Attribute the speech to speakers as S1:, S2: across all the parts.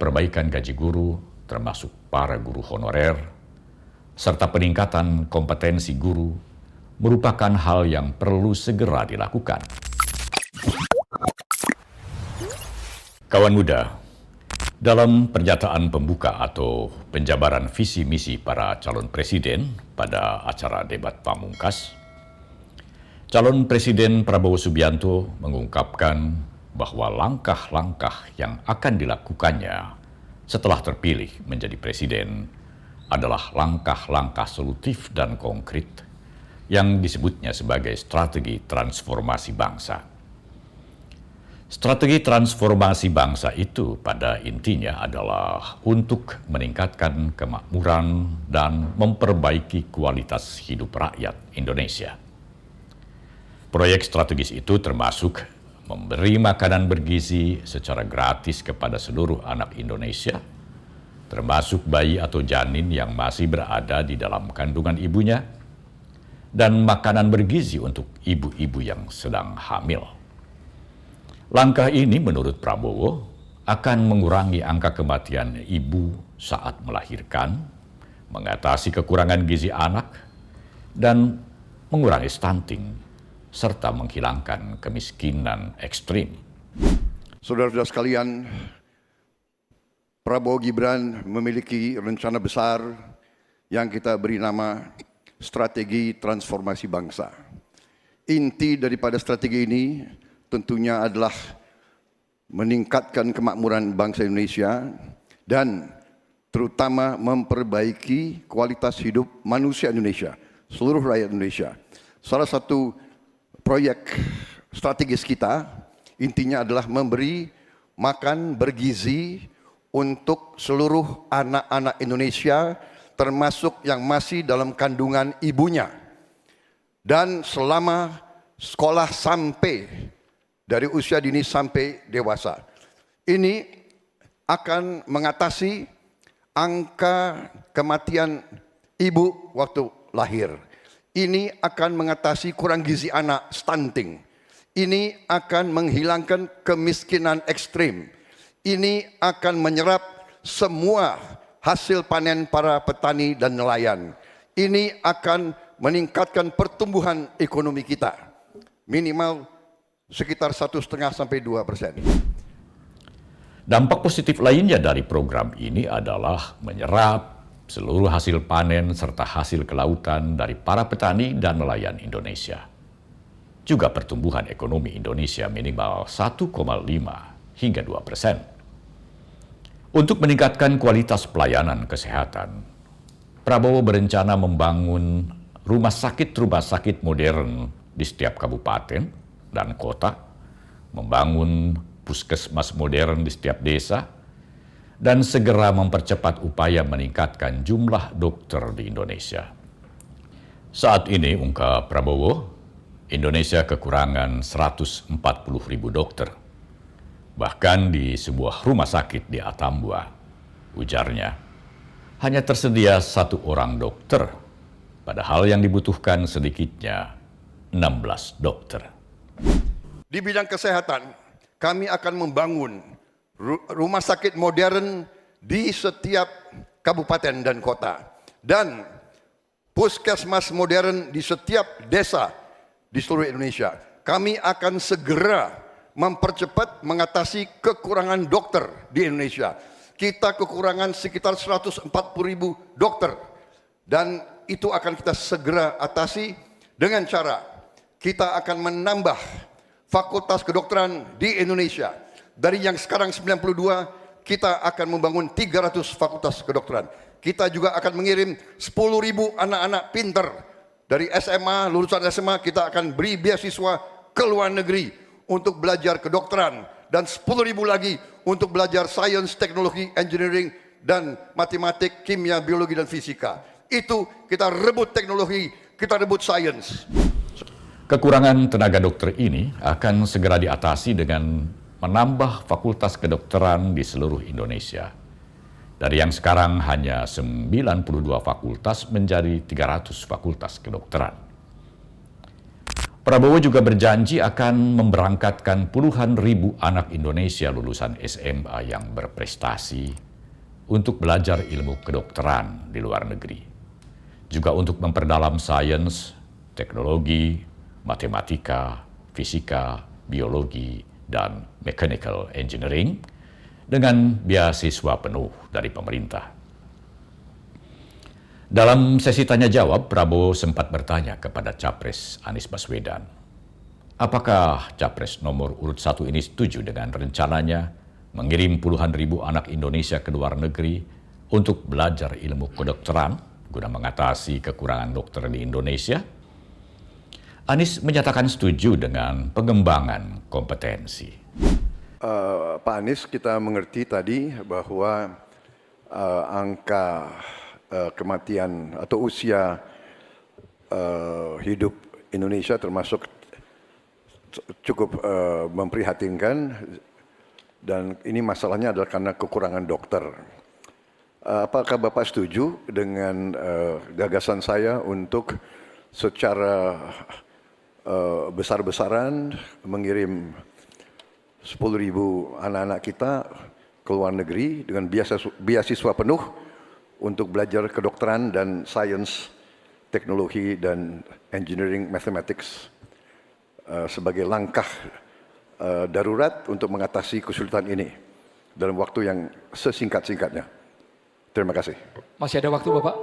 S1: perbaikan gaji guru, termasuk para guru honorer, serta peningkatan kompetensi guru merupakan hal yang perlu segera dilakukan. Kawan muda, dalam pernyataan pembuka atau penjabaran visi misi para calon presiden pada acara debat pamungkas, calon Presiden Prabowo Subianto mengungkapkan bahwa langkah-langkah yang akan dilakukannya setelah terpilih menjadi presiden adalah langkah-langkah solutif dan konkret yang disebutnya sebagai strategi transformasi bangsa. Strategi transformasi bangsa itu pada intinya adalah untuk meningkatkan kemakmuran dan memperbaiki kualitas hidup rakyat Indonesia. Proyek strategis itu termasuk memberi makanan bergizi secara gratis kepada seluruh anak Indonesia, termasuk bayi atau janin yang masih berada di dalam kandungan ibunya, dan makanan bergizi untuk ibu-ibu yang sedang hamil. Langkah ini menurut Prabowo akan mengurangi angka kematian ibu saat melahirkan, mengatasi kekurangan gizi anak, dan mengurangi stunting, serta menghilangkan kemiskinan ekstrim.
S2: Saudara-saudara sekalian, Prabowo Gibran memiliki rencana besar yang kita beri nama strategi transformasi bangsa. Inti daripada strategi ini tentunya adalah meningkatkan kemakmuran bangsa Indonesia dan terutama memperbaiki kualitas hidup manusia Indonesia, seluruh rakyat Indonesia. Salah satu proyek strategis kita intinya adalah memberi makan bergizi untuk seluruh anak-anak Indonesia, termasuk yang masih dalam kandungan ibunya, dan selama sekolah sampai dari usia dini sampai dewasa. Ini akan mengatasi angka kematian ibu waktu lahir. Ini akan mengatasi kurang gizi anak, stunting. Ini akan menghilangkan kemiskinan ekstrim. Ini akan menyerap semua hasil panen para petani dan nelayan. Ini akan meningkatkan pertumbuhan ekonomi kita. Minimal sekitar 1,5 sampai 2%.
S1: Dampak positif lainnya dari program ini adalah menyerap seluruh hasil panen serta hasil kelautan dari para petani dan nelayan Indonesia. Juga pertumbuhan ekonomi Indonesia minimal 1,5 hingga 2%. Untuk meningkatkan kualitas pelayanan kesehatan, Prabowo berencana membangun rumah sakit modern di setiap kabupaten dan kota, membangun puskesmas modern di setiap desa, dan segera mempercepat upaya meningkatkan jumlah dokter di Indonesia. Saat ini, ungkap Prabowo, Indonesia kekurangan 140.000 dokter. Bahkan di sebuah rumah sakit di Atambua, ujarnya, hanya tersedia 1 orang dokter, padahal yang dibutuhkan sedikitnya 16 dokter.
S2: Di bidang kesehatan, kami akan membangun rumah sakit modern di setiap kabupaten dan kota, dan puskesmas modern di setiap desa di seluruh Indonesia. Kami akan segera mempercepat mengatasi kekurangan dokter di Indonesia. Kita kekurangan sekitar 140.000 dokter, dan itu akan kita segera atasi dengan cara kita akan menambah fakultas kedokteran di Indonesia. Dari yang sekarang 92, kita akan membangun 300 fakultas kedokteran. Kita juga akan mengirim 10.000 anak-anak pinter dari SMA, lulusan SMA, kita akan beri beasiswa ke luar negeri untuk belajar kedokteran, dan 10.000 lagi untuk belajar sains, teknologi, engineering, dan matematik, kimia, biologi, dan fisika. Itu kita rebut teknologi, kita rebut sains.
S1: Kekurangan tenaga dokter ini akan segera diatasi dengan menambah fakultas kedokteran di seluruh Indonesia. Dari yang sekarang hanya 92 fakultas menjadi 300 fakultas kedokteran. Prabowo juga berjanji akan memberangkatkan puluhan ribu anak Indonesia lulusan SMA yang berprestasi untuk belajar ilmu kedokteran di luar negeri. Juga untuk memperdalam sains, teknologi, matematika, fisika, biologi, dan mechanical engineering dengan beasiswa penuh dari pemerintah. Dalam sesi tanya jawab, Prabowo sempat bertanya kepada Capres Anies Baswedan, apakah Capres nomor urut 1 ini setuju dengan rencananya mengirim puluhan ribu anak Indonesia ke luar negeri untuk belajar ilmu kedokteran guna mengatasi kekurangan dokter di Indonesia? Anies menyatakan setuju dengan pengembangan kompetensi.
S2: Pak Anies, kita mengerti tadi bahwa angka kematian atau usia hidup Indonesia termasuk cukup memprihatinkan, dan ini masalahnya adalah karena kekurangan dokter. Apakah Bapak setuju dengan gagasan saya untuk secara besar-besaran mengirim 10.000 anak-anak kita ke luar negeri dengan beasiswa penuh untuk belajar kedokteran dan sains, teknologi, dan engineering mathematics sebagai langkah darurat untuk mengatasi kesulitan ini dalam waktu yang sesingkat-singkatnya. Terima kasih.
S3: Masih ada waktu Bapak?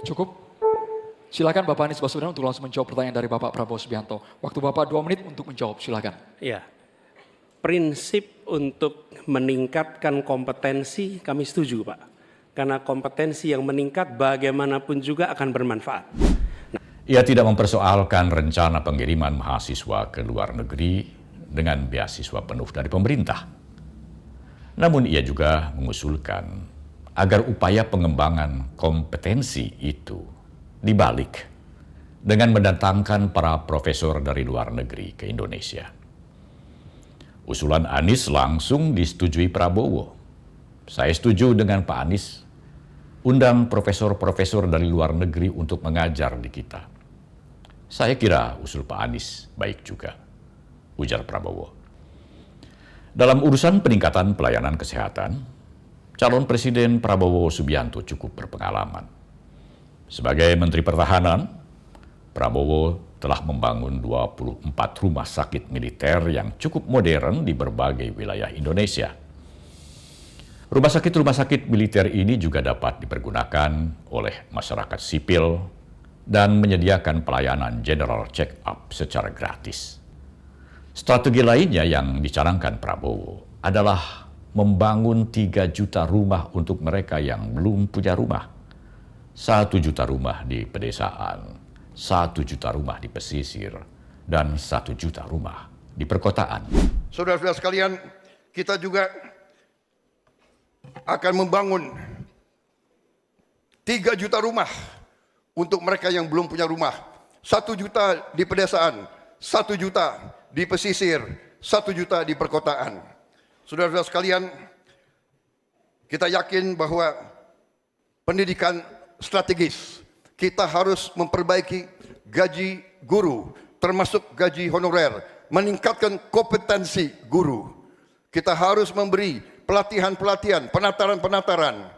S3: Cukup? Silakan Bapak Anies Baswedan untuk langsung menjawab pertanyaan dari Bapak Prabowo Subianto. Waktu Bapak 2 menit untuk menjawab, silakan.
S4: Ya, prinsip untuk meningkatkan kompetensi kami setuju Pak. Karena kompetensi yang meningkat bagaimanapun juga akan bermanfaat.
S1: Ia tidak mempersoalkan rencana pengiriman mahasiswa ke luar negeri dengan beasiswa penuh dari pemerintah. Namun ia juga mengusulkan agar upaya pengembangan kompetensi itu dibalik dengan mendatangkan para profesor dari luar negeri ke Indonesia. Usulan Anies langsung disetujui Prabowo. Saya setuju dengan Pak Anies, undang profesor-profesor dari luar negeri untuk mengajar di kita. Saya kira usul Pak Anies baik juga, ujar Prabowo. Dalam urusan peningkatan pelayanan kesehatan, calon Presiden Prabowo Subianto cukup berpengalaman. Sebagai Menteri Pertahanan, Prabowo telah membangun 24 rumah sakit militer yang cukup modern di berbagai wilayah Indonesia. Rumah sakit militer ini juga dapat dipergunakan oleh masyarakat sipil dan menyediakan pelayanan general check-up secara gratis. Strategi lainnya yang dicanangkan Prabowo adalah membangun 3 juta rumah untuk mereka yang belum punya rumah. 1 juta rumah di pedesaan, 1 juta rumah di pesisir, dan 1 juta rumah di perkotaan.
S2: Saudara-saudara sekalian, kita juga akan membangun 3 juta rumah untuk mereka yang belum punya rumah. 1 juta di pedesaan, 1 juta di pesisir, 1 juta di perkotaan. Saudara-saudara sekalian, kita yakin bahwa pendidikan strategis. Kita harus memperbaiki gaji guru, termasuk gaji honorer, meningkatkan kompetensi guru. Kita harus memberi pelatihan-pelatihan, penataran-penataran,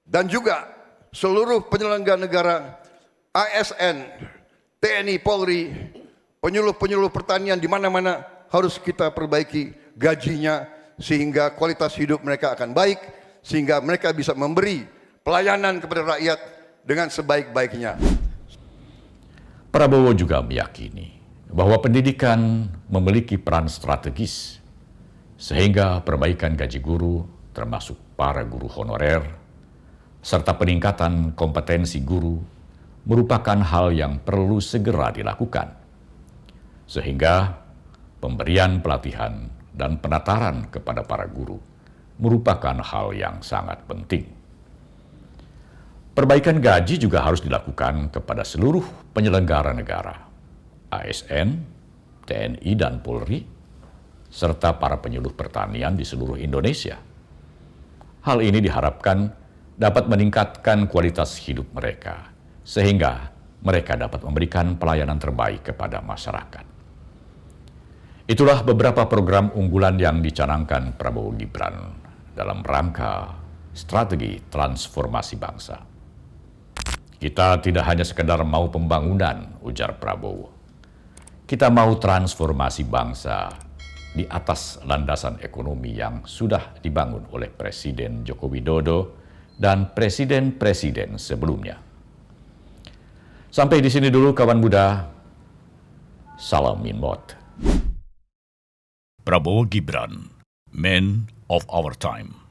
S2: dan juga seluruh penyelenggara negara, ASN, TNI, Polri, penyuluh-penyuluh pertanian di mana-mana harus kita perbaiki gajinya sehingga kualitas hidup mereka akan baik, sehingga mereka bisa memberi pelayanan kepada rakyat dengan sebaik-baiknya.
S1: Prabowo juga meyakini bahwa pendidikan memiliki peran strategis sehingga perbaikan gaji guru termasuk para guru honorer serta peningkatan kompetensi guru merupakan hal yang perlu segera dilakukan. Sehingga pemberian pelatihan dan penataran kepada para guru merupakan hal yang sangat penting. Perbaikan gaji juga harus dilakukan kepada seluruh penyelenggara negara, ASN, TNI, dan Polri, serta para penyuluh pertanian di seluruh Indonesia. Hal ini diharapkan dapat meningkatkan kualitas hidup mereka, sehingga mereka dapat memberikan pelayanan terbaik kepada masyarakat. Itulah beberapa program unggulan yang dicanangkan Prabowo Gibran dalam rangka strategi transformasi bangsa. Kita tidak hanya sekedar mau pembangunan, ujar Prabowo. Kita mau transformasi bangsa di atas landasan ekonomi yang sudah dibangun oleh Presiden Joko Widodo dan presiden-presiden sebelumnya. Sampai di sini dulu kawan muda. Salam Minmot. Prabowo Gibran, Man of Our Time.